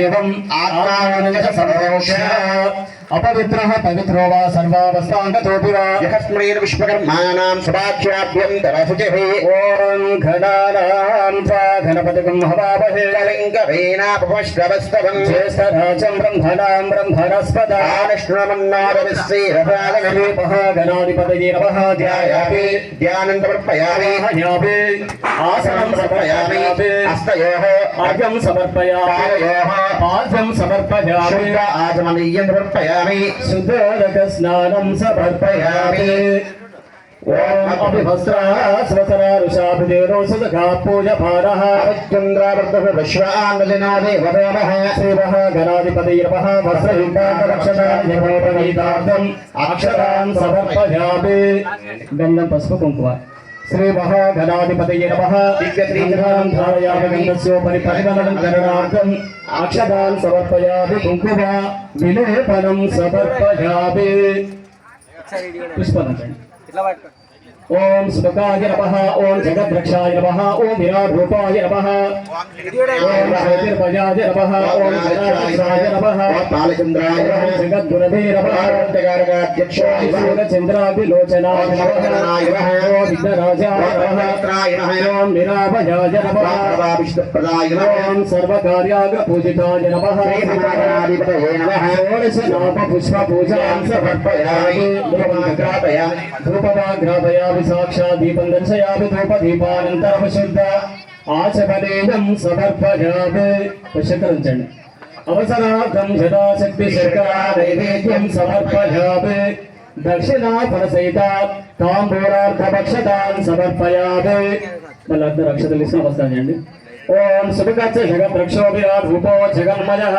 एवम् आत्मानंद समोक्ष अपवित्रः पवित्रो वा सर्वावस्थांगतोऽपि वा यः स्मरेण विश्वकर्माणां सभाख्याभ्यन्तरशुचिः ॐ घनानां त्वा घनपतिं हवामहे कलिङ्गवेनापपुष्टवस्तवं ज्येष्ठराजं ब्रह्मणां ब्रह्मणस्पदा विष्णुमन्नादविश्रीरसादनमेपः गणाधिपतये नमः ध्यायामि ध्यानन्तमर्पयामि हयामि आसनं समर्पयामि हस्तयोः अर्घ्यं समर्पयामि पाद्यं समर्पयामि आचमनीयं समर्पयामि सुदोदक स्नानं समर्पयामि ओम अभिवस्त्रः स्वसरारुषाभिदेरो सुदघा पूजभारः चन्द्रावर्तः विश्वानलिना देवदेवः शिवः गणाधिपतिः नमः वस्त्रहिताक्षतान् अक्षतान् समर्पयामि गन्धं पस्प कुङ्कुम श्री महागणाधिपतये नमः दिव्यत्रिंगां धारयामि गन्धस्योपरि परिमलं करणार्थम् अक्षतान् समर्पयामि कुङ्कुम विलेपनं समर्पयामि पुष्पं ओम सुभगाय नमः ओम जगद्रक्षाय नमः ओम विराटरूपाय नमः ओम ज्योतिर्भयाय नमः ओम जगद्रक्षाय नमः बालचंद्राय नमः जगद्गुरवे नमः जगदाध्यक्षाय सूर्यचंद्राभिलोचनाय नमः ओम विघ्नराजाय नमः ओम निराभयाय नमः विष्णुप्रदाय नमः ओम सर्वकार्याग्रपूजिताय नमः श्रीमहाधिपतये नमः षोडशनाम पुष्पपूजां समर्पयामि धूपवाग्रापयामि साक्षात् दीपं दर्शयामि धूपदीपानन्तरं शुद्ध आचमनीयं समर्पयामि पश्यकरञ्चण् अवसरार्थं यथाशक्ति शर्करा नैवेद्यं समर्पयामि दक्षिणाफलसहित ताम्बूलार्थभक्षतान् समर्पयामि मళ్ళీ అందరూ అక్షతలు ఇచ్చిన అవస్థానండి ओम सुभगच्छ जगद्रक्षो विराट रूपो जगन्मयः